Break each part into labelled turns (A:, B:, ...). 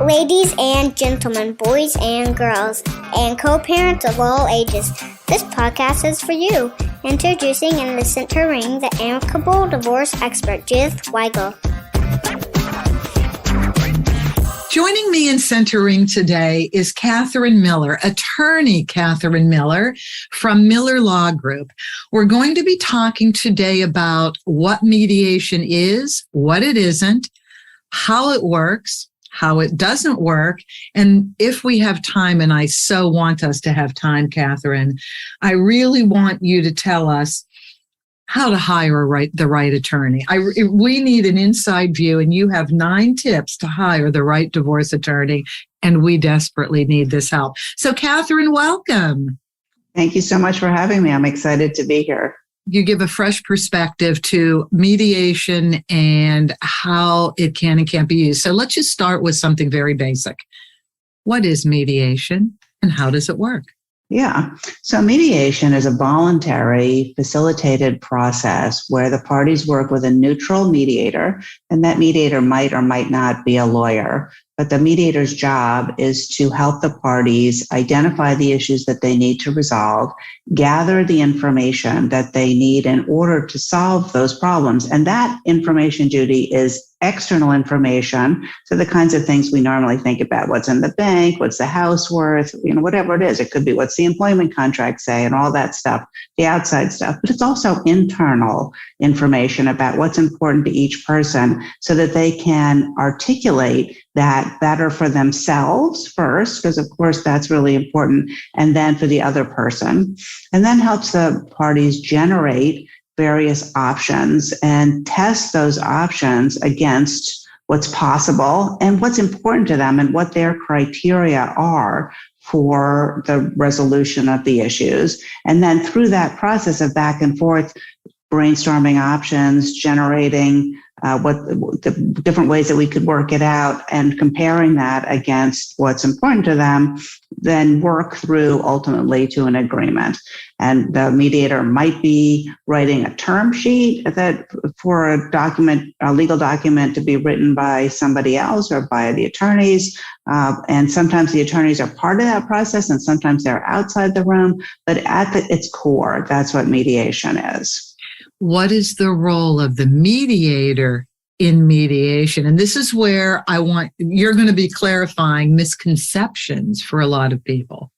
A: Ladies and gentlemen, boys and girls, and co-parents of all ages, this podcast is for you. Introducing and the centering the Amicable divorce expert, Judith Weigel.
B: Joining me in centering today is Katherine Miller, attorney Katherine Miller from Miller Law Group. We're going to be talking today about what mediation is, what it isn't, how it works, how it doesn't work, and if we have time, and I so want us to have time, Katherine, I really want you to tell us how to hire the right attorney. We need an inside view, and you have 9 tips to hire the right divorce attorney, and we desperately need this help. So, Katherine, welcome.
C: Thank you so much for having me. I'm excited to be here.
B: You give a fresh perspective to mediation and how it can and can't be used. So let's just start with something very basic. What is mediation and how does it work?
C: Yeah. So mediation is a voluntary, facilitated process where the parties work with a neutral mediator, and that mediator might or might not be a lawyer. But the mediator's job is to help the parties identify the issues that they need to resolve, gather the information that they need in order to solve those problems. And that information, Judy, is external information. So the kinds of things we normally think about, what's in the bank, what's the house worth, whatever it is. It could be what's the employment contract say and all that stuff, the outside stuff. But it's also internal information about what's important to each person so that they can articulate that better for themselves first, because of course that's really important, and then for the other person, and then helps the parties generate various options and test those options against what's possible and what's important to them and what their criteria are for the resolution of the issues. And then through that process of back and forth, brainstorming options, generating what the different ways that we could work it out and comparing that against what's important to them, then work through ultimately to an agreement. And the mediator might be writing a term sheet that for a legal document to be written by somebody else or by the attorneys. And sometimes the attorneys are part of that process and sometimes they're outside the room. But at its core, that's what mediation is.
B: What is the role of the mediator in mediation? And this is where you're going to be clarifying misconceptions for a lot of people.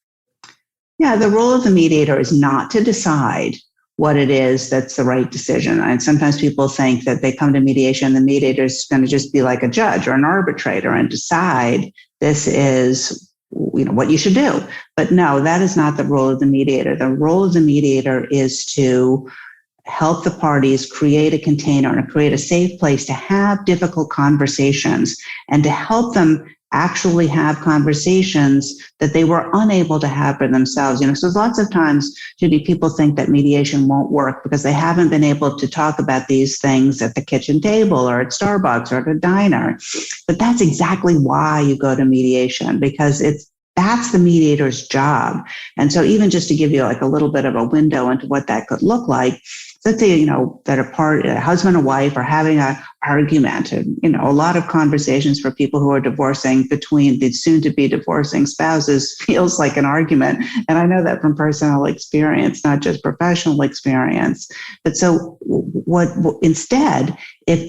C: Yeah, the role of the mediator is not to decide what it is that's the right decision. And sometimes people think that they come to mediation, the mediator is going to just be like a judge or an arbitrator and decide this is what you should do. But no, that is not the role of the mediator. The role of the mediator is to help the parties create a container and create a safe place to have difficult conversations and to help them actually have conversations that they were unable to have for themselves. So lots of times, Judy, people think that mediation won't work because they haven't been able to talk about these things at the kitchen table or at Starbucks or at a diner. But that's exactly why you go to mediation, because that's the mediator's job. And so even just to give you like a little bit of a window into what that could look like, let's say, that a husband and wife are having an argument, and, a lot of conversations for people who are divorcing between the soon-to-be divorcing spouses feels like an argument. And I know that from personal experience, not just professional experience. But so instead, if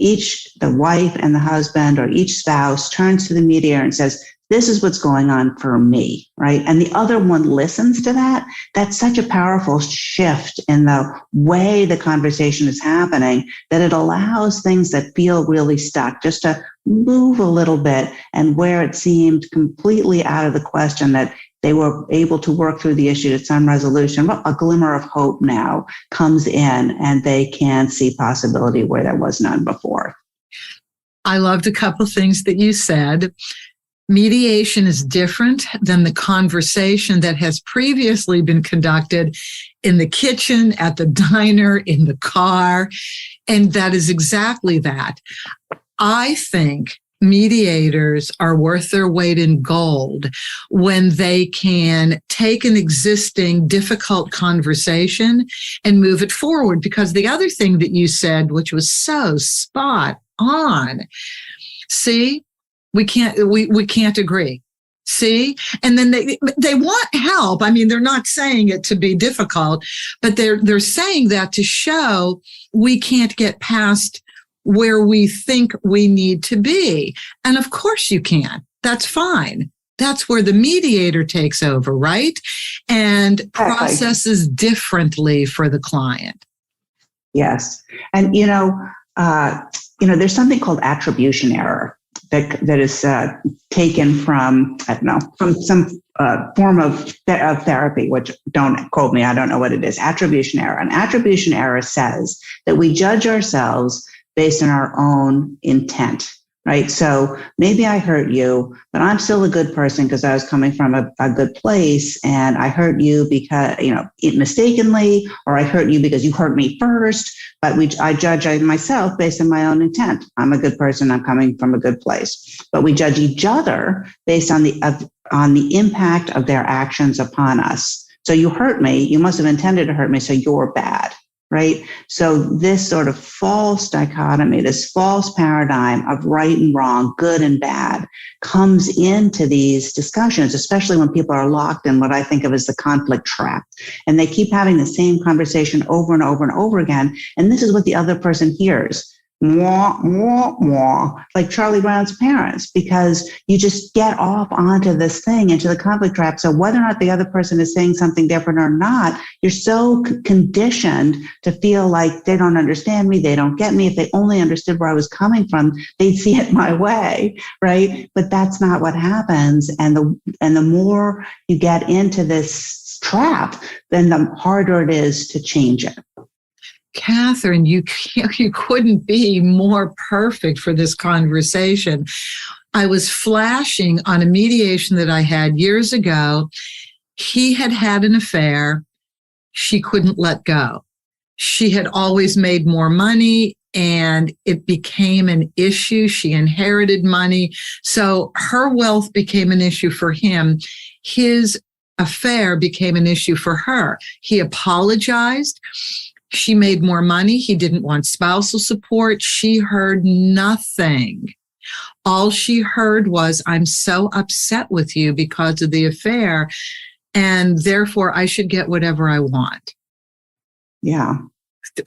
C: the wife and the husband or each spouse turns to the mediator and says, this is what's going on for me, right? And the other one listens to that. That's such a powerful shift in the way the conversation is happening that it allows things that feel really stuck just to move a little bit, and where it seemed completely out of the question that they were able to work through the issue to some resolution. Well, a glimmer of hope now comes in and they can see possibility where there was none before.
B: I loved a couple of things that you said. Mediation is different than the conversation that has previously been conducted in the kitchen, at the diner, in the car. And that is exactly that. I think mediators are worth their weight in gold when they can take an existing difficult conversation and move it forward. Because the other thing that you said, which was so spot on, see, We can't agree. See? And then they want help. I mean, they're not saying it to be difficult, but they're saying that to show we can't get past where we think we need to be. And of course you can. That's fine. That's where the mediator takes over, right? And processes differently for the client. Yes.
C: And, there's something called attribution error that is taken from, from some form of therapy, which don't quote me, I don't know what it is, attribution error. And attribution error says that we judge ourselves based on our own intent, right? So maybe I hurt you, but I'm still a good person because I was coming from a good place, and I hurt you because, mistakenly, or I hurt you because you hurt me first, but I judge myself based on my own intent. I'm a good person, I'm coming from a good place. But we judge each other based on the impact of their actions upon us. So you hurt me, you must have intended to hurt me, so you're bad. Right? So this sort of false dichotomy, this false paradigm of right and wrong, good and bad, comes into these discussions, especially when people are locked in what I think of as the conflict trap. And they keep having the same conversation over and over and over again. And this is what the other person hears. Mwah, mwah, mwah, like Charlie Brown's parents, because you just get off onto this thing, into the conflict trap. So whether or not the other person is saying something different or not, you're so conditioned to feel like they don't understand me, they don't get me. If they only understood where I was coming from, they'd see it my way, right? But that's not what happens. And the more you get into this trap, then the harder it is to change it.
B: Katherine, you couldn't be more perfect for this conversation. I was flashing on a mediation that I had years ago. He had had an affair. She couldn't let go. She had always made more money, and it became an issue. She inherited money. So her wealth became an issue for him. His affair became an issue for her. He apologized. She made more money. He didn't want spousal support. She heard nothing. All she heard was, I'm so upset with you because of the affair, and therefore I should get whatever I want.
C: Yeah.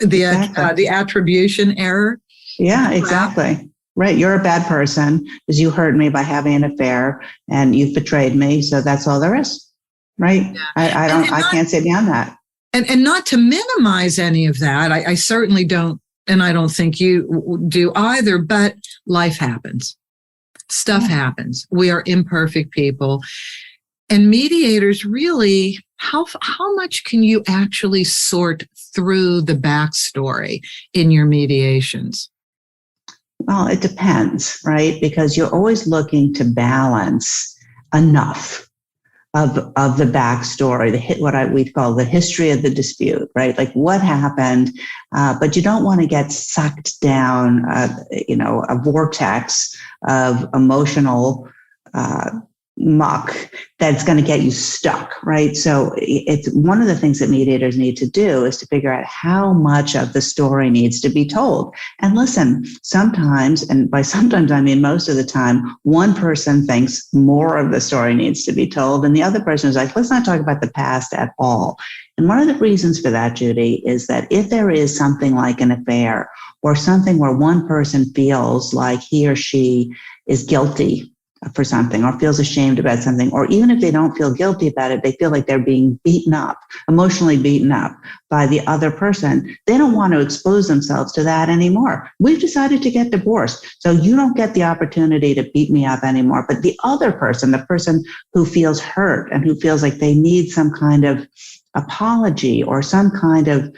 B: The attribution error.
C: Yeah, exactly. Right. You're a bad person because you hurt me by having an affair and you've betrayed me. So that's all there is. Right. Yeah. I can't say beyond that.
B: And not to minimize any of that, I certainly don't, and I don't think you do either, but life happens. Stuff happens. We are imperfect people. And mediators really, how much can you actually sort through the backstory in your mediations?
C: Well, it depends, right? Because you're always looking to balance enough of the backstory, what we call the history of the dispute, right? Like what happened, but you don't want to get sucked down, a vortex of emotional muck that's going to get you stuck, right? So it's one of the things that mediators need to do is to figure out how much of the story needs to be told. And listen, sometimes, and by sometimes I mean most of the time, one person thinks more of the story needs to be told, and the other person is like, let's not talk about the past at all. And one of the reasons for that, Judy, is that if there is something like an affair or something where one person feels like he or she is guilty for something or feels ashamed about something, or even if they don't feel guilty about it, they feel like they're being beaten up, emotionally beaten up by the other person. They don't want to expose themselves to that anymore. We've decided to get divorced, so you don't get the opportunity to beat me up anymore. But the other person, the person who feels hurt and who feels like they need some kind of apology or some kind of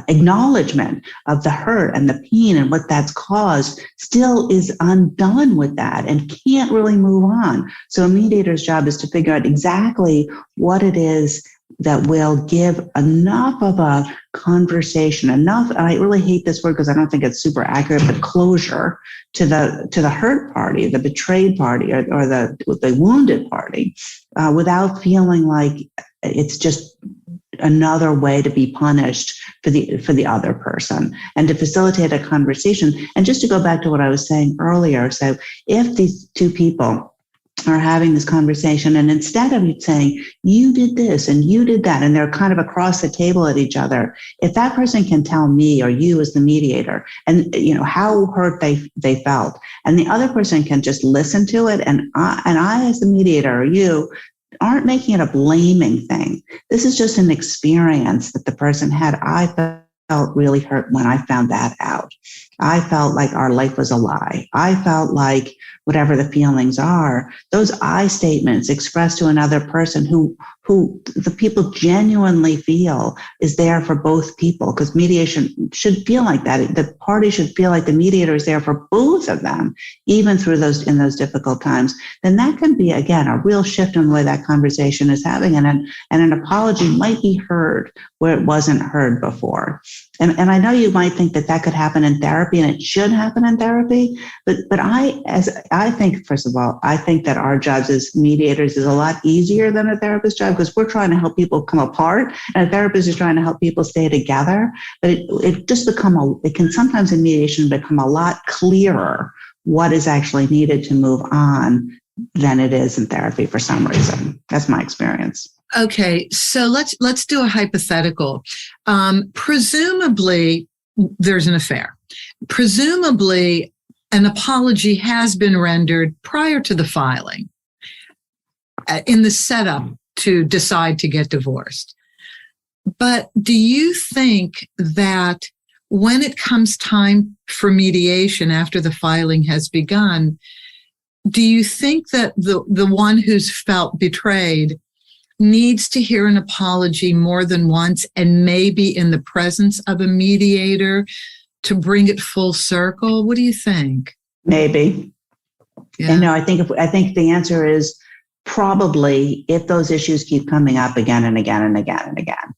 C: acknowledgement of the hurt and the pain and what that's caused, still is undone with that and can't really move on. So a mediator's job is to figure out exactly what it is that will give enough of a conversation, enough, and I really hate this word because I don't think it's super accurate, but closure to the hurt party, the betrayed party, or the wounded party, without feeling like it's just another way to be punished for the other person, and to facilitate a conversation. And just to go back to what I was saying earlier, so if these two people are having this conversation, and instead of saying, you did this and you did that, and they're kind of across the table at each other, if that person can tell me or you as the mediator, and how hurt they felt, and the other person can just listen to it, and I as the mediator or you aren't making it a blaming thing. This is just an experience that the person had. I felt really hurt when I found that out. I felt like our life was a lie. I felt like whatever the feelings are, those I statements expressed to another person who the people genuinely feel is there for both people, because mediation should feel like that. The party should feel like the mediator is there for both of them, even through in those difficult times. Then that can be, again, a real shift in the way that conversation is having, and an apology might be heard where it wasn't heard before. And I know you might think that could happen in therapy, and it should happen in therapy. But I think, first of all, I think that our jobs as mediators is a lot easier than a therapist job, because we're trying to help people come apart, and a therapist is trying to help people stay together. But it can sometimes in mediation become a lot clearer what is actually needed to move on than it is in therapy for some reason. That's my experience.
B: Okay, so let's do a hypothetical. Presumably, there's an affair. Presumably, an apology has been rendered prior to the filing, in the setup to decide to get divorced. But do you think that when it comes time for mediation after the filing has begun, do you think that the one who's felt betrayed needs to hear an apology more than once, and maybe in the presence of a mediator to bring it full circle? What do you think? Maybe.
C: Yeah. I think the answer is probably, if those issues keep coming up again and again and again and again.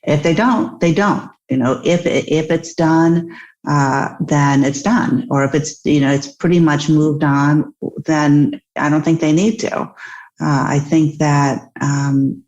C: If they don't, they don't. If it's done, then it's done. Or if it's pretty much moved on, then I don't think they need to. I think that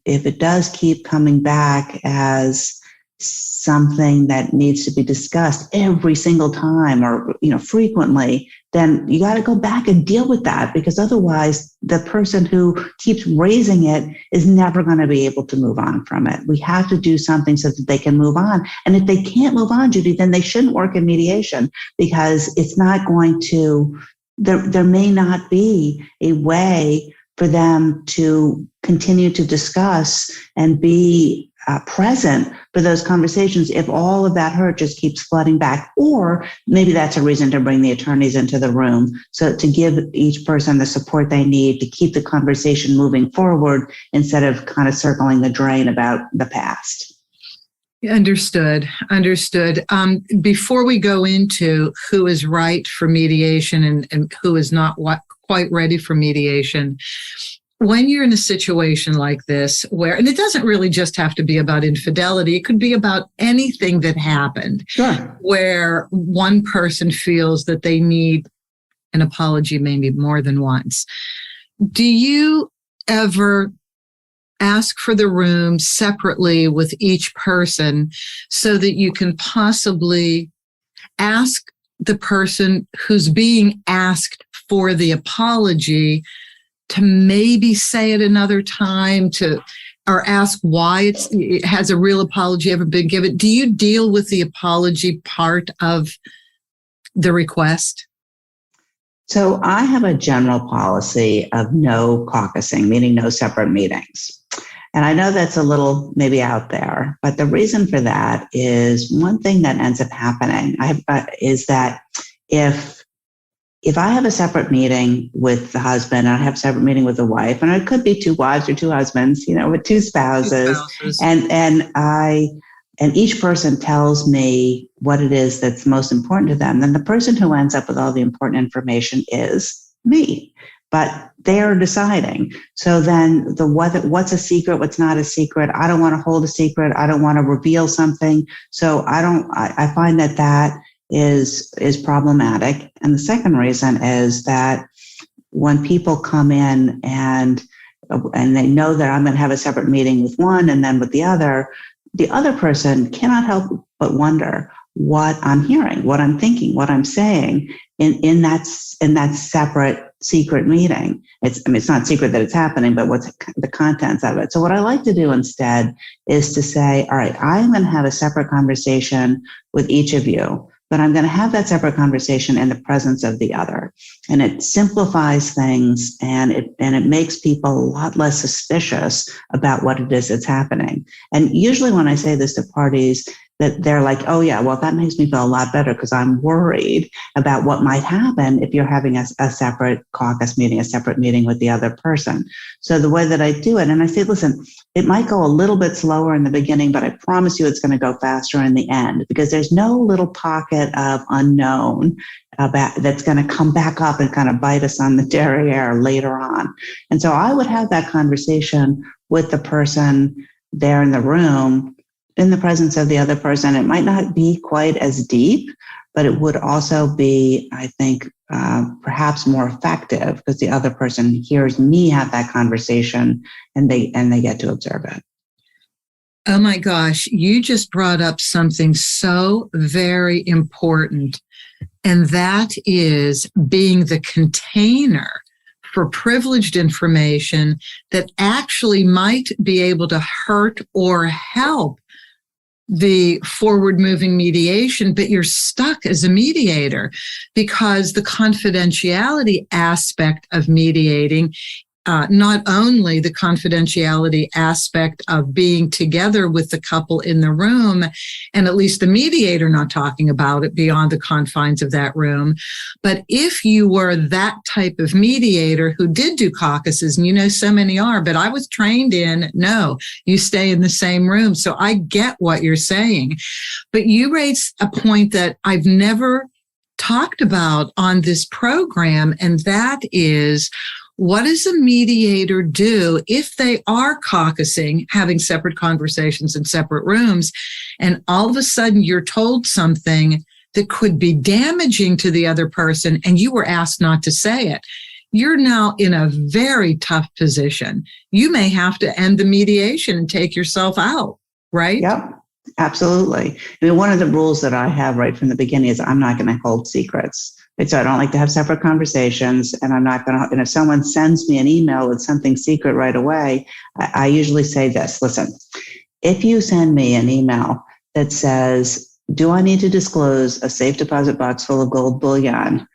C: if it does keep coming back as something that needs to be discussed every single time, or frequently, then you got to go back and deal with that, because otherwise the person who keeps raising it is never going to be able to move on from it. We have to do something so that they can move on. And if they can't move on, Judy, then they shouldn't work in mediation, because it's not going to, there may not be a way for them to continue to discuss and be present for those conversations if all of that hurt just keeps flooding back. Or maybe that's a reason to bring the attorneys into the room, so to give each person the support they need to keep the conversation moving forward, instead of kind of circling the drain about the past.
B: Understood. Before we go into who is right for mediation and who is not quite ready for mediation, when you're in a situation like this, where, and it doesn't really just have to be about infidelity, it could be about anything that happened,
C: sure,
B: where one person feels that they need an apology maybe more than once. Do you ever ask for the room separately with each person so that you can possibly ask the person who's being asked for the apology to maybe say it another time, or ask why has a real apology ever been given? Do you deal with the apology part of the request?
C: So I have a general policy of no caucusing, meaning no separate meetings. And I know that's a little maybe out there, but the reason for that is one thing that ends up happening is that if I have a separate meeting with the husband, and I have a separate meeting with the wife, and it could be two wives or two husbands, with two spouses. And each person tells me what it is that's most important to them, then the person who ends up with all the important information is me. But they're deciding. So then what's a secret, what's not a secret? I don't want to hold a secret. I don't want to reveal something. So I find that is problematic. And the second reason is that when people come in and they know that I'm going to have a separate meeting with one and then with the other person cannot help but wonder what I'm hearing, what I'm thinking, what I'm saying in that separate secret meeting. It's not secret that it's happening, but what's the contents of it. So what I like to do instead is to say, all right, I'm going to have a separate conversation with each of you, but I'm going to have that separate conversation in the presence of the other. And it simplifies things, and it makes people a lot less suspicious about what it is that's happening. And usually when I say this to parties, that they're like, oh yeah, well, that makes me feel a lot better because I'm worried about what might happen if you're having a separate caucus meeting, a separate meeting with the other person. So the way that I do it, and I say, listen, it might go a little bit slower in the beginning, but I promise you it's going to go faster in the end, because there's no little pocket of unknown that's going to come back up and kind of bite us on the derriere later on. And so I would have that conversation with the person there in the room in the presence of the other person. It might not be quite as deep, but it would also be, I think, perhaps more effective because the other person hears me have that conversation and they get to observe it.
B: Oh my gosh, you just brought up something so very important, and that is being the container for privileged information that actually might be able to hurt or help the forward-moving mediation, but you're stuck as a mediator because the confidentiality aspect of mediating, not only the confidentiality aspect of being together with the couple in the room, and at least the mediator not talking about it beyond the confines of that room, but if you were that type of mediator who did do caucuses, and so many are, but I was trained in, no, you stay in the same room. So I get what you're saying, but you raised a point that I've never talked about on this program, and that is, what does a mediator do if they are caucusing, having separate conversations in separate rooms, and all of a sudden you're told something that could be damaging to the other person and you were asked not to say it? You're now in a very tough position. You may have to end the mediation and take yourself out, right?
C: Yep, absolutely. I mean, one of the rules that I have right from the beginning is I'm not going to hold secrets. So I don't like to have separate conversations, and I'm not going to, and if someone sends me an email with something secret right away, I usually say this: listen, if you send me an email that says, do I need to disclose a safe deposit box full of gold bullion?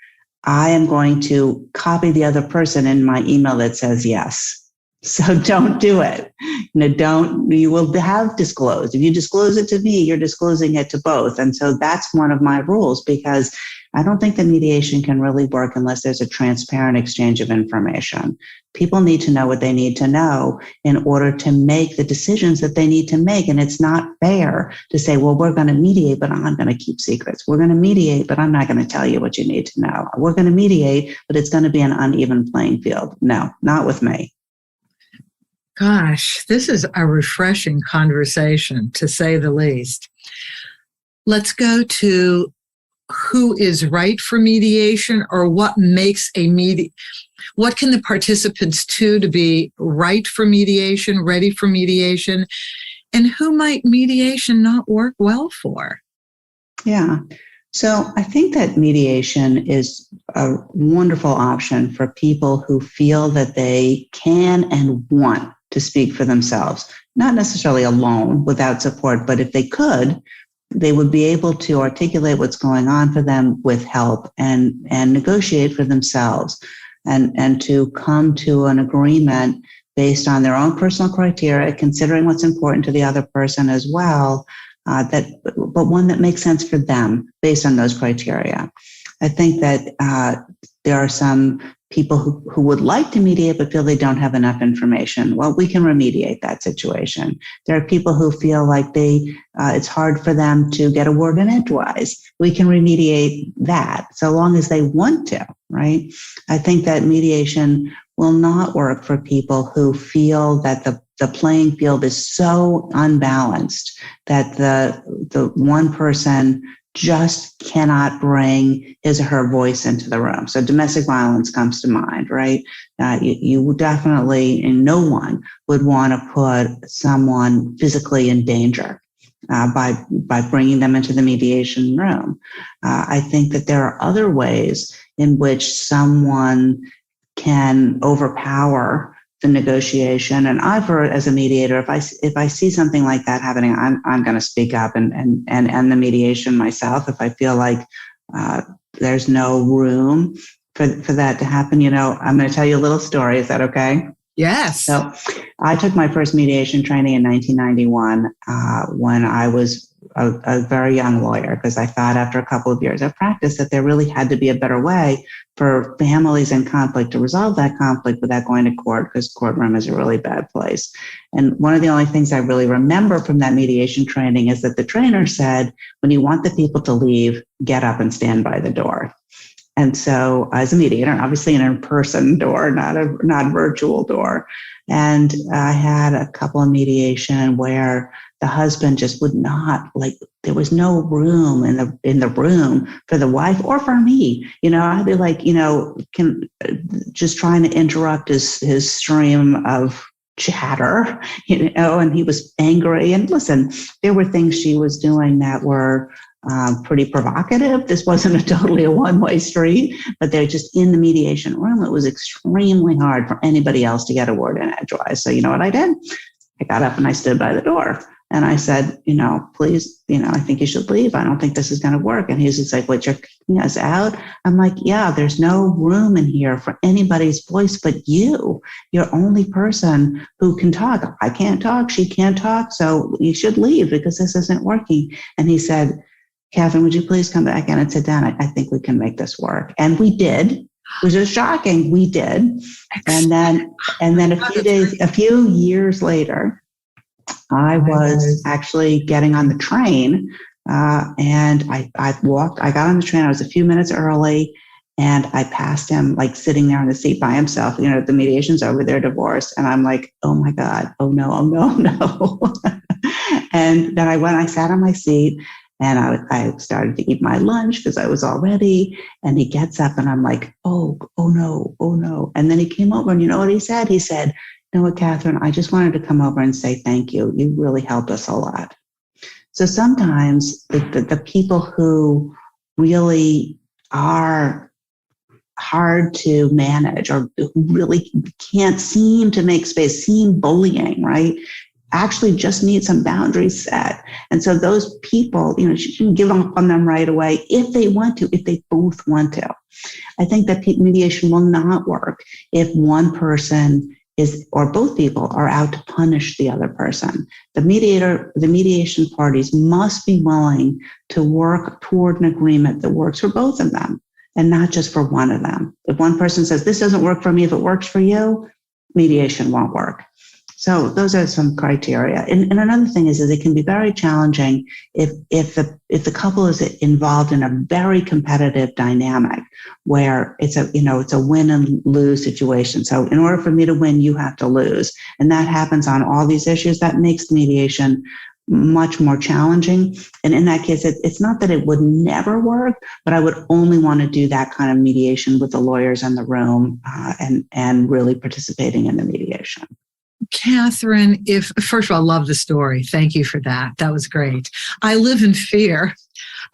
C: I am going to copy the other person in my email that says yes. So don't do it. You will have disclosed. If you disclose it to me, you're disclosing it to both. And so that's one of my rules, because I don't think the mediation can really work unless there's a transparent exchange of information. People need to know what they need to know in order to make the decisions that they need to make. And it's not fair to say, well, we're going to mediate, but I'm going to keep secrets. We're going to mediate, but I'm not going to tell you what you need to know. We're going to mediate, but it's going to be an uneven playing field. No, not with me.
B: Gosh, this is a refreshing conversation, to say the least. Let's go to who is right for mediation, or what makes what can the participants do to be right for mediation, ready for mediation, and who might mediation not work well for?
C: Yeah. So I think that mediation is a wonderful option for people who feel that they can and want to speak for themselves, not necessarily alone without support, but if they could, they would be able to articulate what's going on for them with help and negotiate for themselves and to come to an agreement based on their own personal criteria, considering what's important to the other person as well, but one that makes sense for them based on those criteria. I think that there are some people who would like to mediate but feel they don't have enough information. Well, we can remediate that situation. There are people who feel like it's hard for them to get a word in edgewise. We can remediate that so long as they want to, right? I think that mediation will not work for people who feel that the playing field is so unbalanced that the one person just cannot bring his or her voice into the room. So domestic violence comes to mind, right? You definitely, and no one would want to put someone physically in danger. by bringing them into the mediation room. I think that there are other ways in which someone can overpower the negotiation. And I've heard as a mediator, if I see something like that happening, I'm going to speak up and end the mediation myself if I feel like there's no room for that to happen. I'm going to tell you a little story. Is that okay?
B: Yes.
C: So I took my first mediation training in 1991 when I was a very young lawyer, because I thought after a couple of years of practice that there really had to be a better way for families in conflict to resolve that conflict without going to court, because courtroom is a really bad place. And one of the only things I really remember from that mediation training is that the trainer said, when you want the people to leave, get up and stand by the door. And so as a mediator, obviously an in-person door, not a virtual door. And I had a couple of mediation where the husband just would not, there was no room in the room for the wife or for me. I'd be like, just trying to interrupt his stream of chatter, and he was angry. And listen, there were things she was doing that were pretty provocative. This wasn't totally a one-way street, but they're just in the mediation room. It was extremely hard for anybody else to get a word in edgewise. So you know what I did? I got up and I stood by the door and I said, please, I think you should leave. I don't think this is going to work. And he's just like, wait, you're kicking us out? I'm like, yeah, there's no room in here for anybody's voice but you. You're only person who can talk. I can't talk. She can't talk. So you should leave because this isn't working. And he said, Katherine, would you please come back in and sit down? I think we can make this work. And we did. It was just shocking. We did. And then a few years later, I was actually getting on the train and I got on the train. I was a few minutes early and I passed him sitting there in the seat by himself. The mediation's over, they're divorced. And I'm like, oh my God, oh no, oh no, no. And then I sat on my seat. And I started to eat my lunch because I was all ready. And he gets up and I'm like, oh no, oh no. And then he came over and you know what he said? He said, you know what, Katherine, I just wanted to come over and say thank you. You really helped us a lot. So sometimes the people who really are hard to manage or who really can't seem to make space, seem bullying, right? Actually just need some boundaries set. And so those people, you can give up on them right away if they want to, if they both want to. I think that mediation will not work if one person or both people are out to punish the other person. The mediation parties must be willing to work toward an agreement that works for both of them and not just for one of them. If one person says, this doesn't work for me, if it works for you, mediation won't work. So those are some criteria. And another thing is that it can be very challenging if the couple is involved in a very competitive dynamic where it's a win and lose situation. So in order for me to win, you have to lose. And that happens on all these issues. That makes mediation much more challenging. And in that case, it's not that it would never work, but I would only want to do that kind of mediation with the lawyers in the room and really participating in the mediation.
B: Katherine, first of all, I love the story. Thank you for that. That was great. I live in fear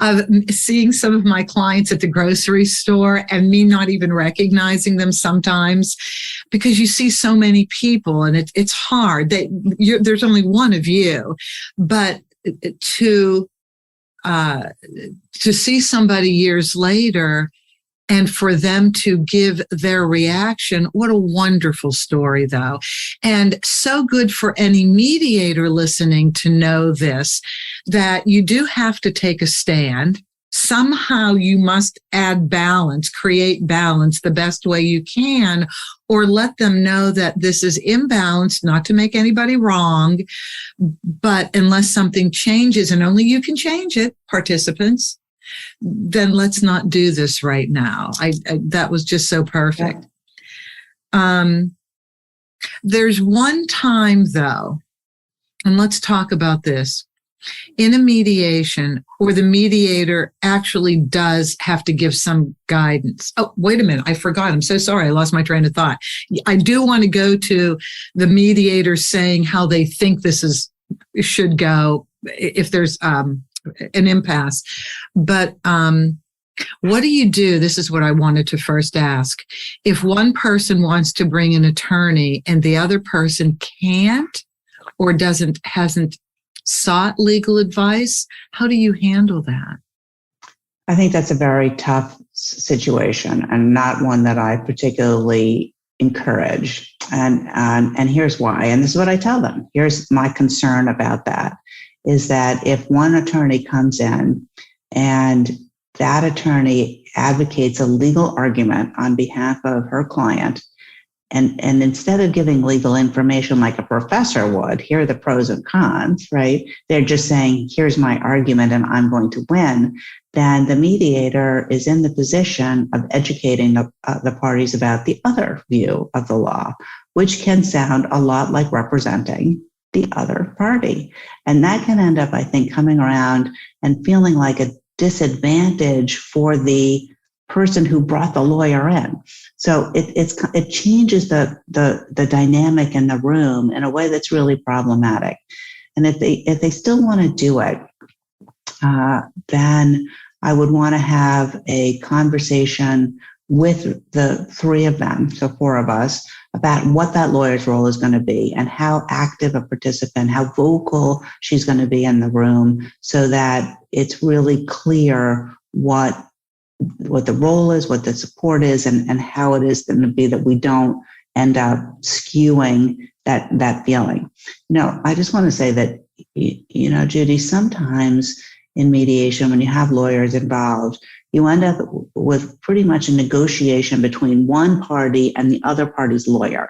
B: of seeing some of my clients at the grocery store and me not even recognizing them sometimes because you see so many people and it's hard. There's only one of you, but to see somebody years later and for them to give their reaction, what a wonderful story, though. And so good for any mediator listening to know this, that you do have to take a stand. Somehow you must add balance, create balance the best way you can, or let them know that this is imbalanced, not to make anybody wrong, but unless something changes, and only you can change it, participants, then let's not do this right now. That was just so perfect. There's one time, though, and let's talk about this, in a mediation where the mediator actually does have to give some guidance. Oh, wait a minute. I forgot. I'm so sorry. I lost my train of thought. I do want to go to the mediator saying how they think this is should go if there's an impasse. But what do you do? This is what I wanted to first ask. If one person wants to bring an attorney and the other person can't or hasn't sought legal advice, how do you handle that?
C: I think that's a very tough situation and not one that I particularly encourage. And here's why. And this is what I tell them. Here's my concern about that, is that if one attorney comes in and that attorney advocates a legal argument on behalf of her client, and instead of giving legal information like a professor would, here are the pros and cons, right? They're just saying, here's my argument and I'm going to win. Then the mediator is in the position of educating the parties about the other view of the law, which can sound a lot like representing the other party. And that can end up, I think, coming around and feeling like a disadvantage for the person who brought the lawyer in. So it changes the dynamic in the room in a way that's really problematic. And if they still want to do it, then I would want to have a conversation with the three of them, so four of us, about what that lawyer's role is going to be and how active a participant, how vocal she's going to be in the room, so that it's really clear what the role is, what the support is, and how it is going to be that we don't end up skewing that feeling. I just want to say that, Judy, sometimes in mediation, when you have lawyers involved, you end up with pretty much a negotiation between one party and the other party's lawyer,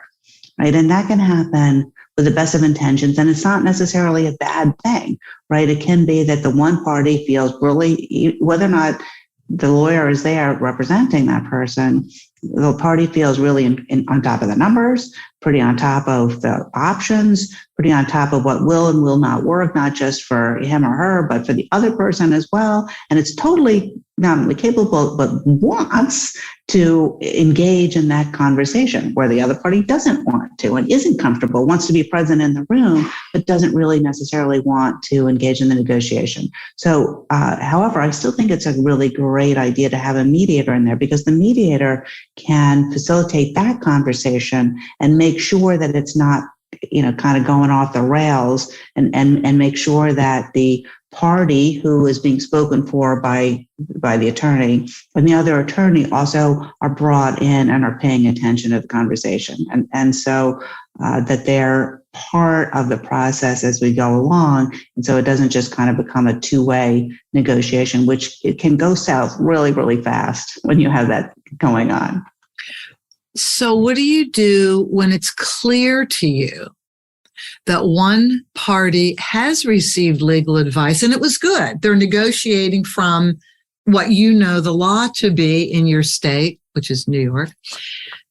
C: right? And that can happen with the best of intentions, and it's not necessarily a bad thing, right? It can be that the one party feels really, whether or not the lawyer is there representing that person, the party feels really on top of the numbers, pretty on top of the options, pretty on top of what will and will not work, not just for him or her, but for the other person as well. And it's totally not only capable, but wants to engage in that conversation, where the other party doesn't want to and isn't comfortable, wants to be present in the room, but doesn't really necessarily want to engage in the negotiation. So, however, I still think it's a really great idea to have a mediator in there, because the mediator can facilitate that conversation and make sure that it's not, kind of going off the rails, and make sure that the party who is being spoken for by the attorney and the other attorney also are brought in and are paying attention to the conversation. And so that they're part of the process as we go along. And so it doesn't just kind of become a two-way negotiation, which it can go south really, really fast when you have that going on.
B: So what do you do when it's clear to you that one party has received legal advice and it was good? They're negotiating from what the law to be in your state, which is New York,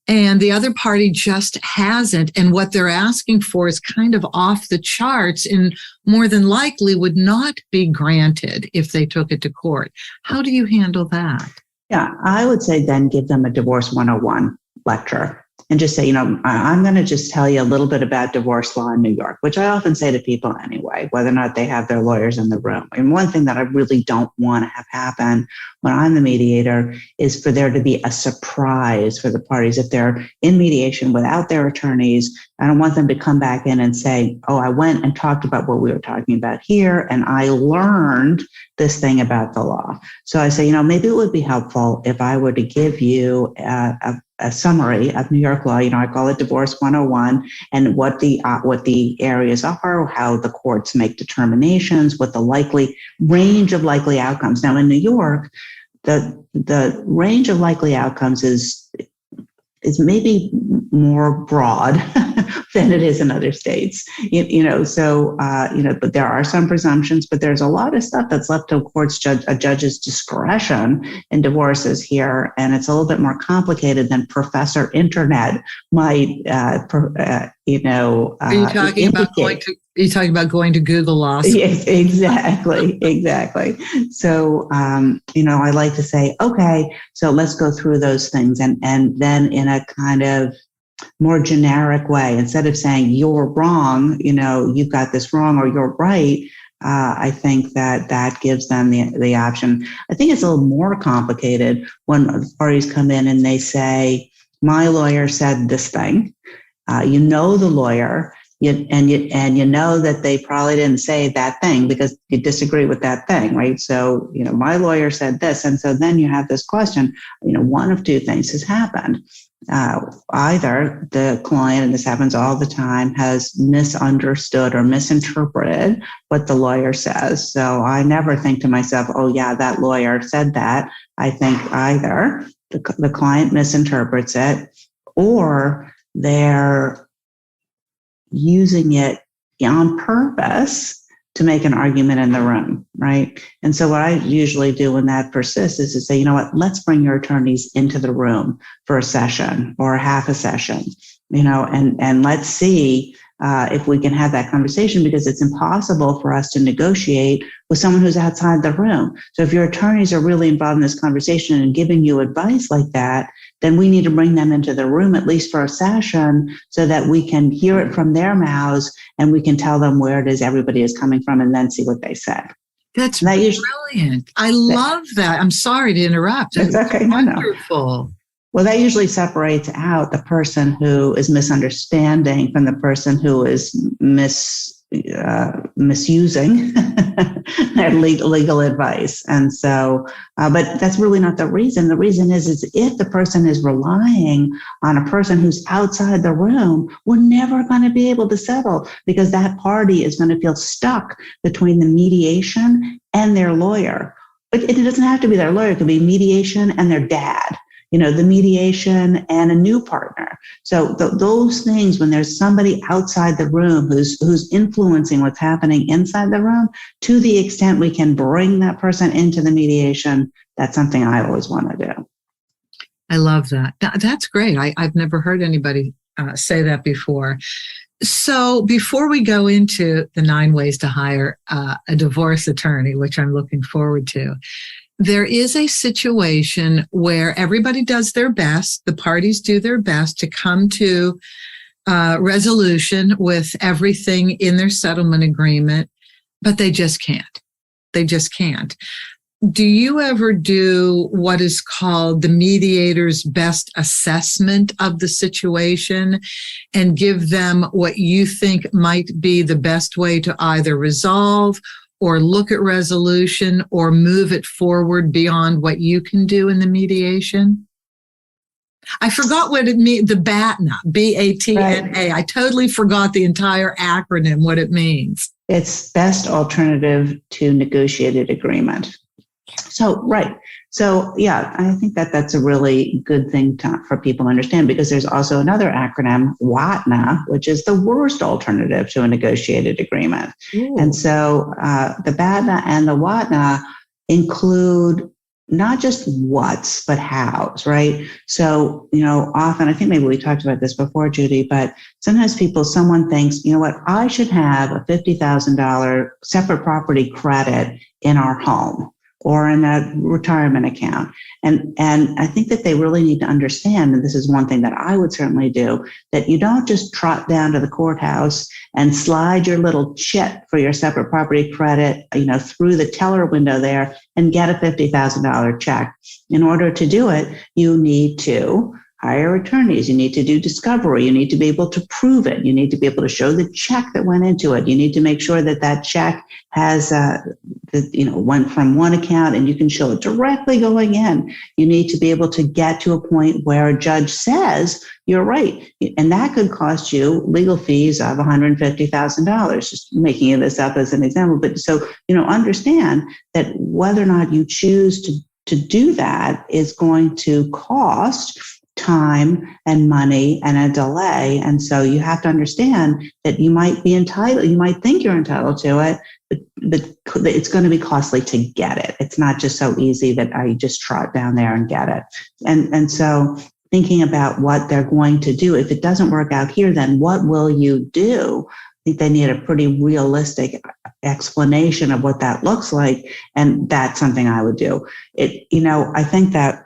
B: and the other party just hasn't, and what they're asking for is kind of off the charts and more than likely would not be granted if they took it to court. How do you handle that?
C: Yeah, I would say then give them a Divorce 101 lecture and just say, I'm going to just tell you a little bit about divorce law in New York, which I often say to people anyway, whether or not they have their lawyers in the room. And one thing that I really don't want to have happen when I'm the mediator is for there to be a surprise for the parties. If they're in mediation without their attorneys, I don't want them to come back in and say, oh, I went and talked about what we were talking about here, and I learned this thing about the law. So I say, maybe it would be helpful if I were to give you a summary of New York law. I call it Divorce 101, and what the areas are, how the courts make determinations, what the range of likely outcomes. Now in New York, the range of likely outcomes is maybe more broad than it is in other states, but there are some presumptions, but there's a lot of stuff that's left to a judge's discretion in divorces here. And it's a little bit more complicated than Professor Internet might,
B: Are you talking about going to Google Law School?
C: Yes, exactly. So, I like to say, okay, so let's go through those things. And then in a kind of more generic way. Instead of saying you're wrong, you've got this wrong, or you're right, I think that gives them the option. I think it's a little more complicated when parties come in and they say, my lawyer said this thing. The lawyer, and you know that they probably didn't say that thing because you disagree with that thing, right? So, my lawyer said this. And so then you have this question, one of two things has happened. Either the client, and this happens all the time, has misunderstood or misinterpreted what the lawyer says. So I never think to myself, oh yeah, that lawyer said that. I think either the client misinterprets it, or they're using it on purpose to make an argument in the room, right? And so what I usually do when that persists is to say, you know what, let's bring your attorneys into the room for a session or half a session, and let's see if we can have that conversation, because it's impossible for us to negotiate with someone who's outside the room. So if your attorneys are really involved in this conversation and giving you advice like that, then we need to bring them into the room, at least for a session, so that we can hear it from their mouths and we can tell them where it is everybody is coming from, and then see what they said.
B: That's brilliant. I love that. I'm sorry to interrupt.
C: It's okay.
B: Wonderful.
C: Well, that usually separates out the person who is misunderstanding from the person who is misusing their legal advice. And so, but that's really not the reason. The reason is if the person is relying on a person who's outside the room, we're never going to be able to settle, because that party is going to feel stuck between the mediation and their lawyer. But it doesn't have to be their lawyer. It could be mediation and their dad. The mediation and a new partner. So those things, when there's somebody outside the room who's influencing what's happening inside the room, to the extent we can bring that person into the mediation, that's something I always want to do.
B: I love that. That's great. I've never heard anybody say that before. So before we go into the 9 ways to hire a divorce attorney, which I'm looking forward to, there is a situation where everybody does their best, the parties do their best to come to resolution with everything in their settlement agreement, but they just can't. They just can't. Do you ever do what is called the mediator's best assessment of the situation and give them what you think might be the best way to either resolve or look at resolution or move it forward beyond what you can do in the mediation? I forgot what it means, the BATNA, BATNA. Right. I totally forgot the entire acronym, what it means.
C: It's best alternative to negotiated agreement. So, right. So, yeah, I think that's a really good thing for people to understand, because there's also another acronym, WATNA, which is the worst alternative to a negotiated agreement. Ooh. And so the BATNA and the WATNA include not just what's, but how's, right? So, often, I think maybe we talked about this before, Judy, but sometimes someone thinks, I should have a $50,000 separate property credit in our home or in a retirement account. And I think that they really need to understand, and this is one thing that I would certainly do, that you don't just trot down to the courthouse and slide your little chit for your separate property credit, through the teller window there and get a $50,000 check. In order to do it, you need to hire attorneys. You need to do discovery. You need to be able to prove it. You need to be able to show the check that went into it. You need to make sure that check has, went from one account and you can show it directly going in. You need to be able to get to a point where a judge says you're right. And that could cost you legal fees of $150,000, just making this up as an example. But so, understand that whether or not you choose to do that is going to cost time and money and a delay. And so you have to understand that you might be entitled, you might think you're entitled to it, but it's going to be costly to get it. It's not just so easy that I just trot down there and get it. And so thinking about what they're going to do, if it doesn't work out here, then what will you do? I think they need a pretty realistic explanation of what that looks like. And that's something I would do. I think that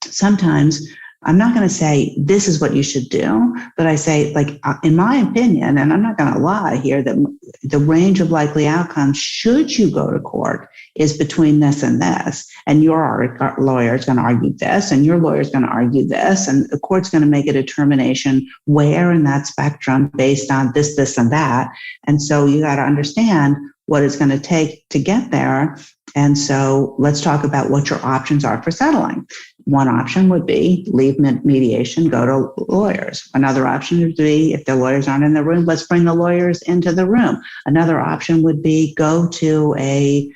C: sometimes I'm not going to say this is what you should do, but I say, like, in my opinion, and I'm not going to lie here, that the range of likely outcomes should you go to court is between this and this. And your lawyer is going to argue this, and your lawyer is going to argue this, and the court's going to make a determination where in that spectrum based on this, this, and that. And so you got to understand what it's going to take to get there. And so let's talk about what your options are for settling. One option would be leave mediation, go to lawyers. Another option would be, if the lawyers aren't in the room, let's bring the lawyers into the room. Another option would be go to a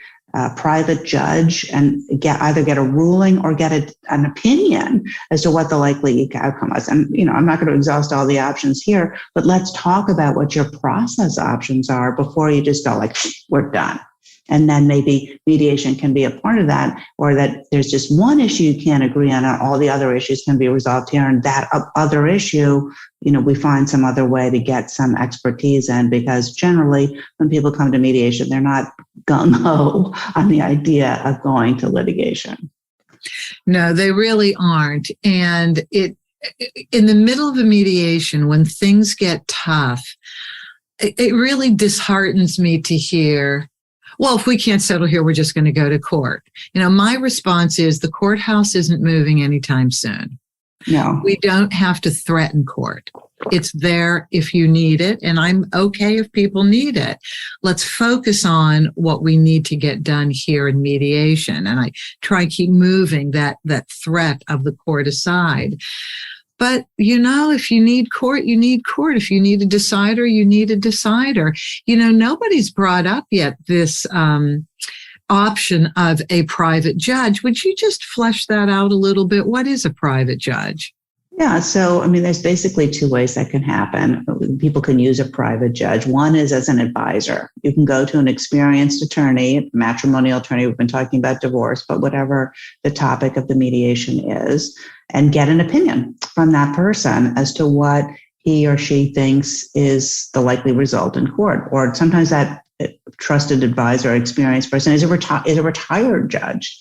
C: private judge and either get a ruling or get an opinion as to what the likely outcome is. And, I'm not going to exhaust all the options here, but let's talk about what your process options are before you just go like, we're done. And then maybe mediation can be a part of that, or that there's just one issue you can't agree on and all the other issues can be resolved here. And that other issue, we find some other way to get some expertise in, because generally when people come to mediation, they're not gung-ho on the idea of going to litigation.
B: No, they really aren't. And in the middle of a mediation, when things get tough, it really disheartens me to hear, well, if we can't settle here, we're just going to go to court. My response is the courthouse isn't moving anytime soon.
C: No.
B: We don't have to threaten court. It's there if you need it, and I'm okay if people need it. Let's focus on what we need to get done here in mediation. And I try to keep moving that threat of the court aside. But, if you need court, you need court. If you need a decider, you need a decider. Nobody's brought up yet this option of a private judge. Would you just flesh that out a little bit? What is a private judge?
C: Yeah. So, there's basically two ways that can happen. People can use a private judge. One is as an advisor. You can go to an experienced attorney, matrimonial attorney. We've been talking about divorce, but whatever the topic of the mediation is, and get an opinion from that person as to what he or she thinks is the likely result in court. Or sometimes that trusted advisor, experienced person is a retired judge.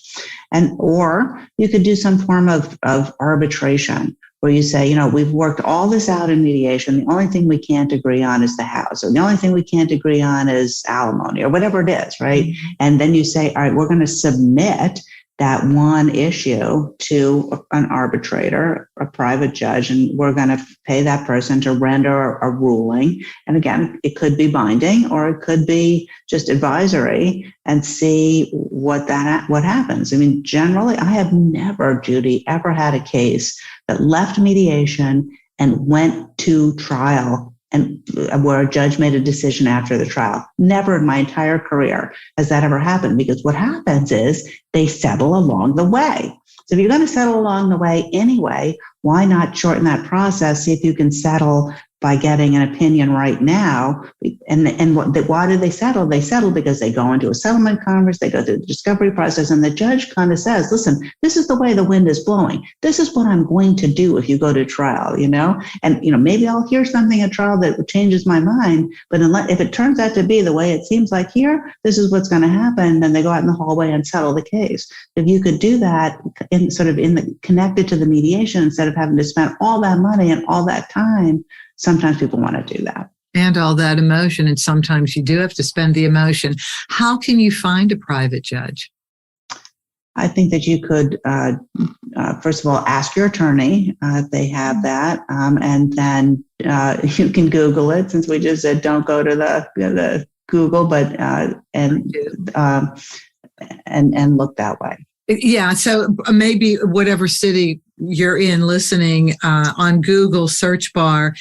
C: Or you could do some form of arbitration, where you say, we've worked all this out in mediation. The only thing we can't agree on is the house, or the only thing we can't agree on is alimony, or whatever it is, right? Mm-hmm. And then you say, all right, we're going to submit that one issue to an arbitrator, a private judge, and we're going to pay that person to render a ruling. And again, it could be binding or it could be just advisory, and see what happens. Generally, I have never, Judy, ever had a case that left mediation and went to trial, and where a judge made a decision after the trial. Never in my entire career has that ever happened, because what happens is they settle along the way. So if you're going to settle along the way anyway, why not shorten that process? See if you can settle by getting an opinion right now. And why do they settle? They settle because they go into a settlement conference, they go through the discovery process, and the judge kind of says, listen, this is the way the wind is blowing. This is what I'm going to do if you go to trial, And, maybe I'll hear something at trial that changes my mind, but if it turns out to be the way it seems like here, this is what's going to happen. Then they go out in the hallway and settle the case. If you could do that connected to the mediation, instead of having to spend all that money and all that time, sometimes people want to do that.
B: And all that emotion. And sometimes you do have to spend the emotion. How can you find a private judge?
C: I think that you could, first of all, ask your attorney if they have that. And then you can Google it, since we just said don't go to the Google, but and look that way.
B: Yeah. So maybe whatever city you're in listening, on Google search bar,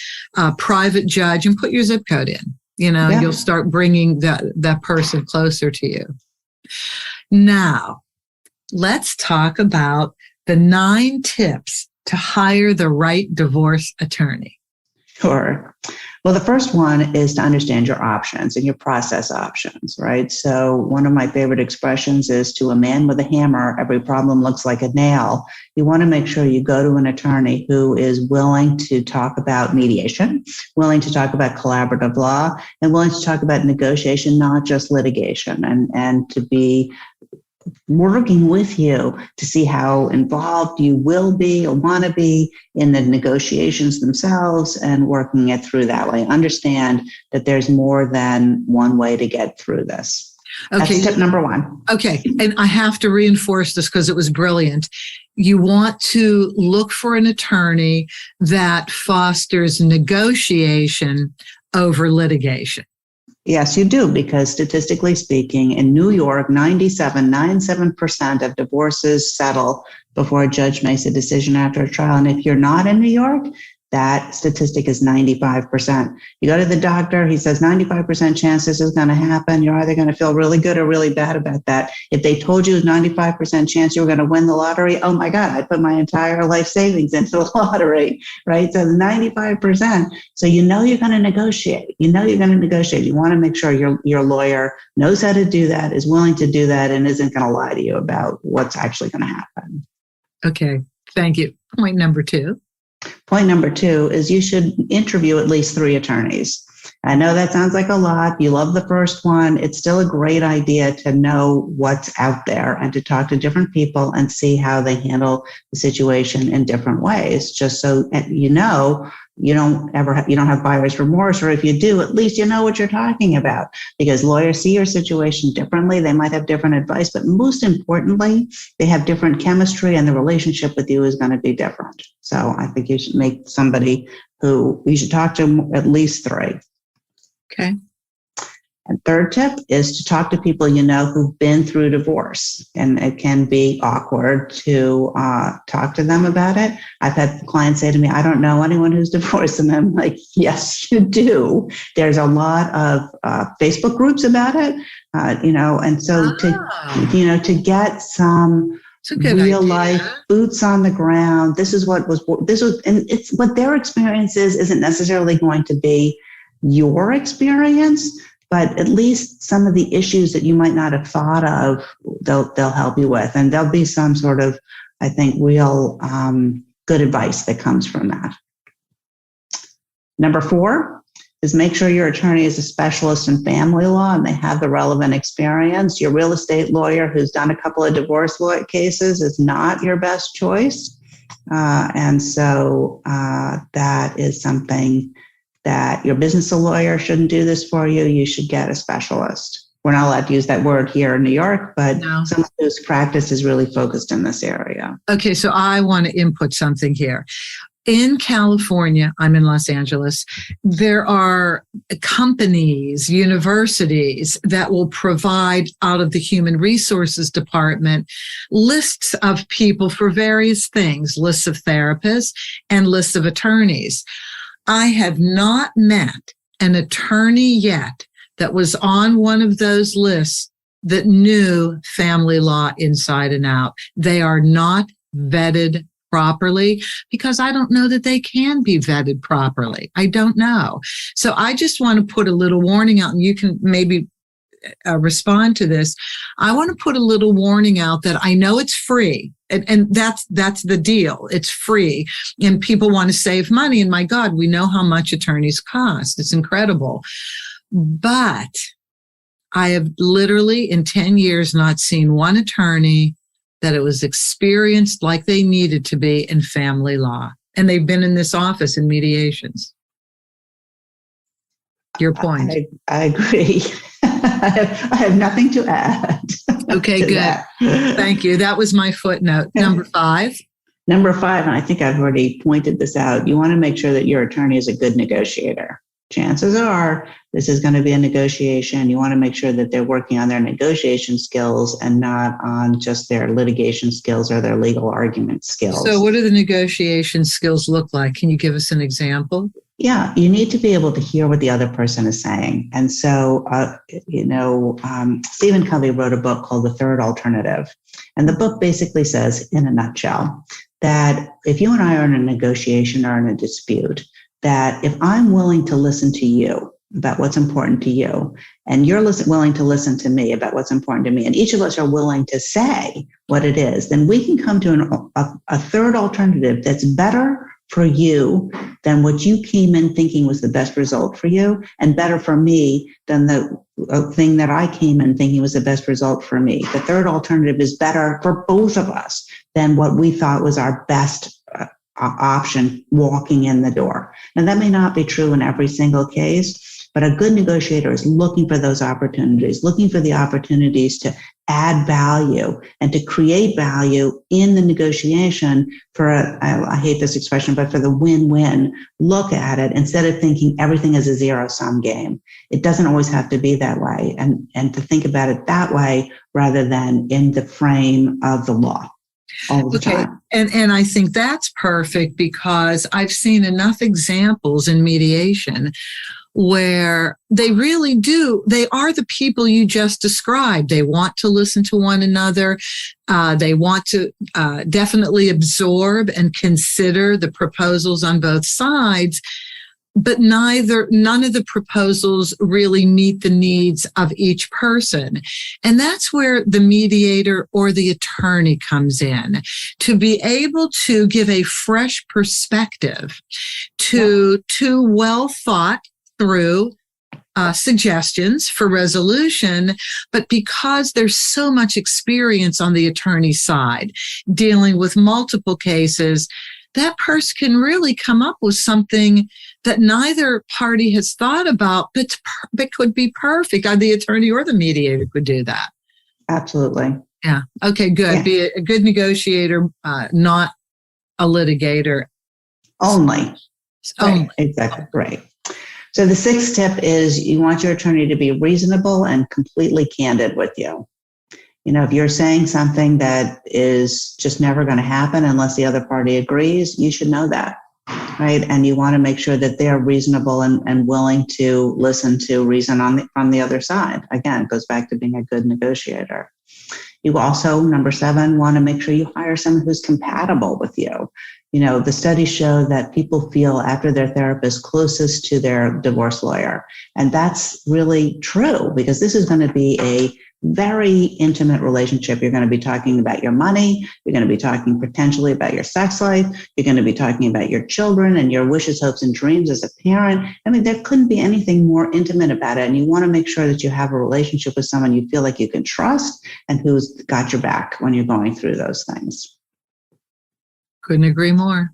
B: private judge, and put your zip code in. You'll start bringing that person closer to you. Now, let's talk about the 9 tips to hire the right divorce attorney.
C: Sure. Well, the first one is to understand your options and your process options, right? So one of my favorite expressions is, to a man with a hammer, every problem looks like a nail. You want to make sure you go to an attorney who is willing to talk about mediation, willing to talk about collaborative law, and willing to talk about negotiation, not just litigation, and to be working with you to see how involved you will be or want to be in the negotiations themselves and working it through that way. Understand that there's more than one way to get through this.
B: Okay.
C: That's tip number one.
B: Okay. And I have to reinforce this because it was brilliant. You want to look for an attorney that fosters negotiation over litigation.
C: Yes, you do, because statistically speaking, in New York, 97% of divorces settle before a judge makes a decision after a trial. And if you're not in New York, that statistic is 95%. You go to the doctor, he says 95% chance this is going to happen. You're either going to feel really good or really bad about that. If they told you it was 95% chance you were going to win the lottery, oh my God, I put my entire life savings into the lottery, right? So 95%. So you know you're going to negotiate. You know you're going to negotiate. You want to make sure your lawyer knows how to do that, is willing to do that, and isn't going to lie to you about what's actually going to happen.
B: Okay, thank you. Point number two.
C: Point number two is you should interview at least 3 attorneys. I know that sounds like a lot. You love the first one. It's still a great idea to know what's out there and to talk to different people and see how they handle the situation in different ways, just so you know you don't have buyer's remorse, or if you do, at least you know what you're talking about, because lawyers see your situation differently. They might have different advice, but most importantly, they have different chemistry, and the relationship with you is going to be different. So I think you should make somebody who you should talk to at least 3.
B: Okay.
C: And third tip is to talk to people you know who've been through divorce. And it can be awkward to talk to them about it. I've had clients say to me, I don't know anyone who's divorced. And I'm like, yes, you do. There's a lot of Facebook groups about it, and so to get some real life boots on the ground. And it's what their experience isn't necessarily going to be your experience, but at least some of the issues that you might not have thought of, they'll help you with. And there'll be some sort of, I think, real good advice that comes from that. Number 4 is make sure your attorney is a specialist in family law and they have the relevant experience. Your real estate lawyer who's done a couple of divorce law cases is not your best choice. And so that is something that your business lawyer shouldn't do this for you. You should get a specialist. We're not allowed to use that word here in New York, but someone whose practice is really focused in this area.
B: Okay, so I want to input something here. In California, I'm in Los Angeles, there are companies, universities that will provide out of the human resources department lists of people for various things, lists of therapists and lists of attorneys. I have not met an attorney yet that was on one of those lists that knew family law inside and out. They are not vetted properly because I don't know that they can be vetted properly. I don't know. So I just want to put a little warning out, and you can maybe respond to this. I want to put a little warning out that I know it's free. And that's the deal. It's free. And people want to save money. And my God, we know how much attorneys cost. It's incredible. But I have literally in 10 years not seen one attorney that it was experienced like they needed to be in family law. And they've been in this office in mediations. Your point.
C: I agree. I have nothing to add.
B: Okay, good.
C: That.
B: Thank you. That was my footnote. Number 5.
C: Number 5, and I think I've already pointed this out, you want to make sure that your attorney is a good negotiator. Chances are this is going to be a negotiation. You want to make sure that they're working on their negotiation skills and not on just their litigation skills or their legal argument skills.
B: So what do the negotiation skills look like? Can you give us an example?
C: Yeah, you need to be able to hear what the other person is saying. And so, Stephen Covey wrote a book called The Third Alternative. And the book basically says, in a nutshell, that if you and I are in a negotiation or in a dispute, that if I'm willing to listen to you about what's important to you, and you're willing to listen to me about what's important to me, and each of us are willing to say what it is, then we can come to a third alternative that's better for you than what you came in thinking was the best result for you, and better for me than the thing that I came in thinking was the best result for me. The third alternative is better for both of us than what we thought was our best option walking in the door. And that may not be true in every single case, but a good negotiator is looking for those opportunities, looking for the opportunities to add value and to create value in the negotiation for I hate this expression, but for the win-win. Look at it instead of thinking everything is a zero-sum game. It doesn't always have to be that way, and to think about it that way rather than in the frame of the law. All the time.
B: And I think that's perfect, because I've seen enough examples in mediation where they really do. They are the people you just described. They want to listen to one another. They want to definitely absorb and consider the proposals on both sides. But none of the proposals really meet the needs of each person. And that's where the mediator or the attorney comes in, to be able to give a fresh perspective to well thought through suggestions for resolution. But because there's so much experience on the attorney side dealing with multiple cases, that person can really come up with something that neither party has thought about, but could be perfect. The attorney or the mediator could do that.
C: Absolutely.
B: Yeah. Okay, good. Yeah. Be a good negotiator, not a litigator.
C: Only. Right. Exactly. Right. So the sixth tip is you want your attorney to be reasonable and completely candid with you. You know, if you're saying something that is just never going to happen unless the other party agrees, you should know that, right? And you want to make sure that they're reasonable and willing to listen to reason from the other side. Again, it goes back to being a good negotiator. You also, number 7, want to make sure you hire someone who's compatible with you. You know, the studies show that people feel after their therapist closest to their divorce lawyer. And that's really true, because this is going to be a very intimate relationship. You're going to be talking about your money. You're going to be talking potentially about your sex life. You're going to be talking about your children and your wishes, hopes, and dreams as a parent. I mean, there couldn't be anything more intimate about it. And you want to make sure that you have a relationship with someone you feel like you can trust and who's got your back when you're going through those things.
B: Couldn't agree more.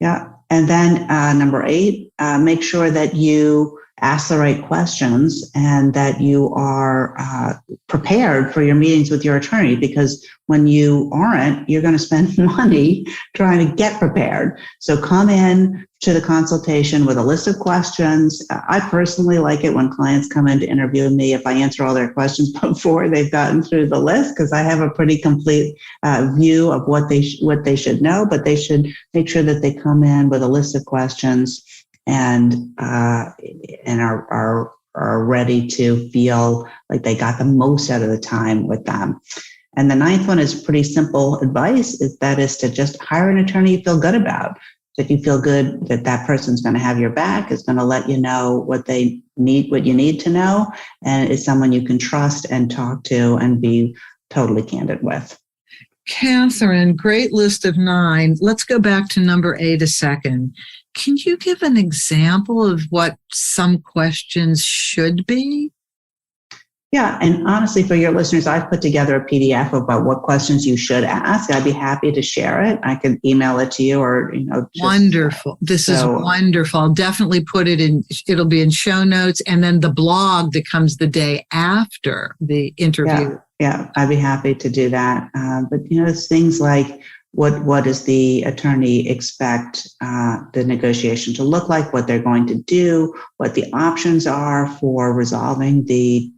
C: Yeah. And then number 8, make sure that you ask the right questions and that you are prepared for your meetings with your attorney, because when you aren't, you're going to spend money trying to get prepared. So come in to the consultation with a list of questions. I personally like it when clients come in to interview me if I answer all their questions before they've gotten through the list, because I have a pretty complete view of what they should know, but they should make sure that they come in with a list of questions and are ready to feel like they got the most out of the time with them. And the 9th one is pretty simple advice, that is to just hire an attorney you feel good about, that you feel good that that person's going to have your back, is going to let you know what they need, what you need to know, and is someone you can trust and talk to and be totally candid with.
B: Katherine, great list of 9. Let's go back to number 8 a second. Can you give an example of what some questions should be?
C: Yeah, and honestly, for your listeners, I've put together a PDF about what questions you should ask. I'd be happy to share it. I could email it to you, or
B: wonderful. This is wonderful. I'll definitely put it in. It'll be in show notes, and then the blog that comes the day after the interview.
C: Yeah, I'd be happy to do that. But it's things like, what does the attorney expect the negotiation to look like, what they're going to do, what the options are for resolving the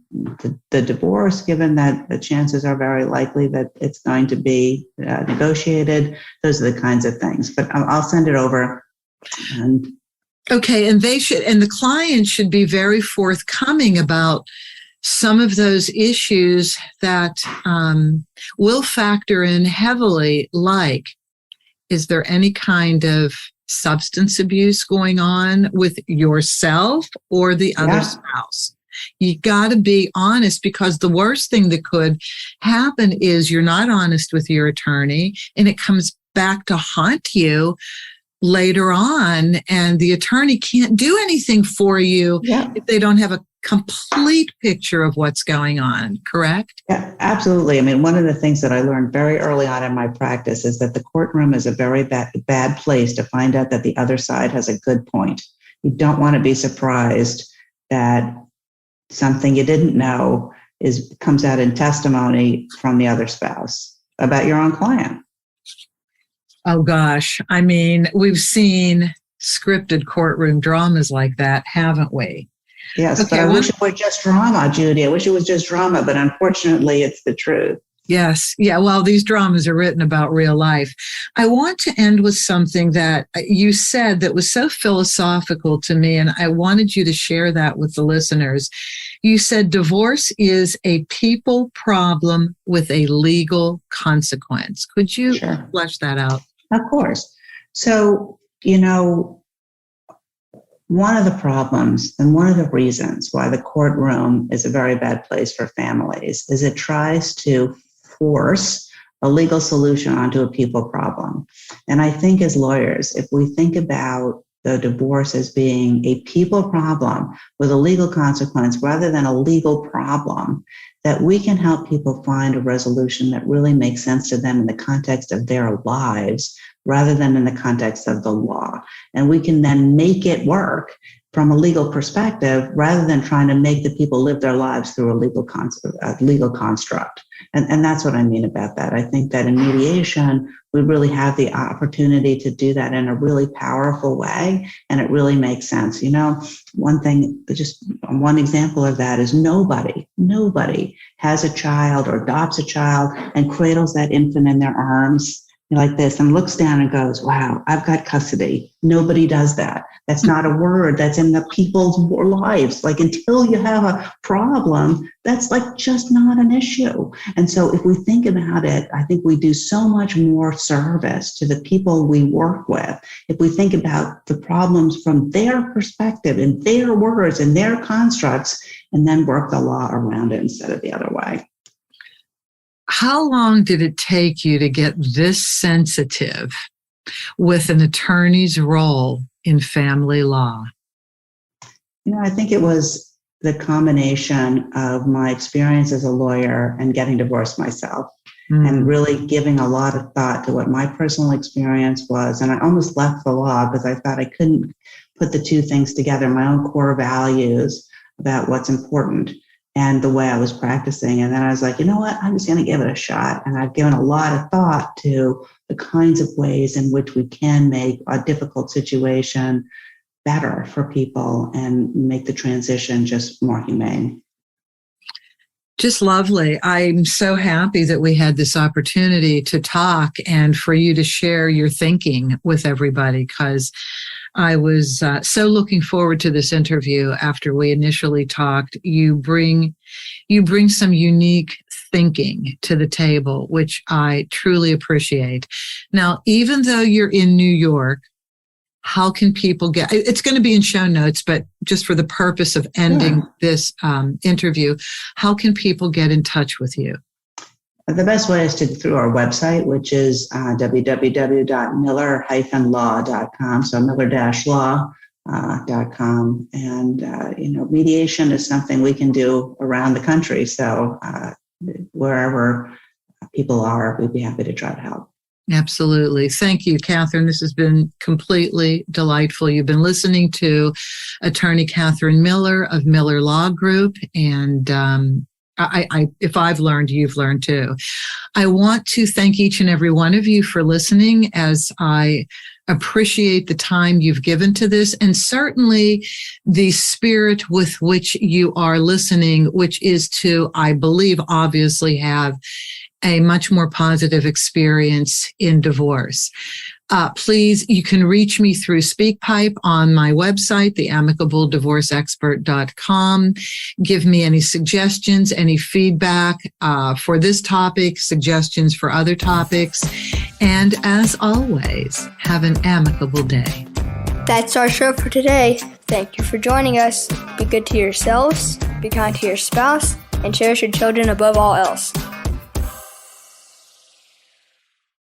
C: divorce, given that the chances are very likely that it's going to be negotiated. Those are the kinds of things. But I'll send it over.
B: Okay, and the client should be very forthcoming about some of those issues that will factor in heavily, like, is there any kind of substance abuse going on with yourself or the other spouse? You got to be honest, because the worst thing that could happen is you're not honest with your attorney and it comes back to haunt you later on, and the attorney can't do anything for you if they don't have a complete picture of what's going on, correct?
C: Yeah, absolutely. I mean, one of the things that I learned very early on in my practice is that the courtroom is a very bad place to find out that the other side has a good point. You don't want to be surprised that something you didn't know comes out in testimony from the other spouse about your own client.
B: Oh, gosh. I mean, we've seen scripted courtroom dramas like that, haven't we?
C: Yes,
B: okay,
C: but I wish it were just drama, Judy. I wish it was just drama, but unfortunately, it's the truth.
B: Yes. Yeah. Well, these dramas are written about real life. I want to end with something that you said that was so philosophical to me, and I wanted you to share that with the listeners. You said divorce is a people problem with a legal consequence. Could you flesh that out?
C: Of course. So, one of the problems and one of the reasons why the courtroom is a very bad place for families is it tries to force a legal solution onto a people problem. And I think as lawyers, if we think about the divorce as being a people problem with a legal consequence rather than a legal problem, that we can help people find a resolution that really makes sense to them in the context of their lives rather than in the context of the law. And we can then make it work from a legal perspective rather than trying to make the people live their lives through a legal construct. And that's what I mean about that. I think that in mediation, we really have the opportunity to do that in a really powerful way, and it really makes sense. One example of that is nobody has a child or adopts a child and cradles that infant in their arms like this and looks down and goes, wow, I've got custody. Nobody does that. That's not a word that's in the people's lives. Like, until you have a problem, that's like just not an issue. And so if we think about it, I think we do so much more service to the people we work with if we think about the problems from their perspective and their words and their constructs, and then work the law around it instead of the other way.
B: How long did it take you to get this sensitive with an attorney's role in family law?
C: I think it was the combination of my experience as a lawyer and getting divorced myself, and really giving a lot of thought to what my personal experience was. And I almost left the law because I thought I couldn't put the two things together, my own core values about what's important and the way I was practicing. And then I was like, you know what, I'm just going to give it a shot. And I've given a lot of thought to the kinds of ways in which we can make a difficult situation better for people and make the transition just more humane.
B: Just lovely. I'm so happy that we had this opportunity to talk and for you to share your thinking with everybody, because I was so looking forward to this interview after we initially talked. You bring some unique thinking to the table, which I truly appreciate. Now, even though you're in New York, how can people it's going to be in show notes, but just for the purpose of ending this interview, how can people get in touch with you?
C: The best way is through our website, which is www.miller-law.com. So miller-law.com. And, mediation is something we can do around the country. So wherever people are, we'd be happy to try to help.
B: Absolutely. Thank you, Katherine. This has been completely delightful. You've been listening to attorney Katherine Miller of Miller Law Group. And if I've learned, you've learned too. I want to thank each and every one of you for listening, as I appreciate the time you've given to this, and certainly the spirit with which you are listening, which is to, I believe, obviously have a much more positive experience in divorce. Please, you can reach me through SpeakPipe on my website, theamicableddivorceexpert.com. Give me any suggestions, any feedback for this topic, suggestions for other topics. And as always, have an amicable day.
D: That's our show for today. Thank you for joining us. Be good to yourselves, be kind to your spouse, and cherish your children above all else.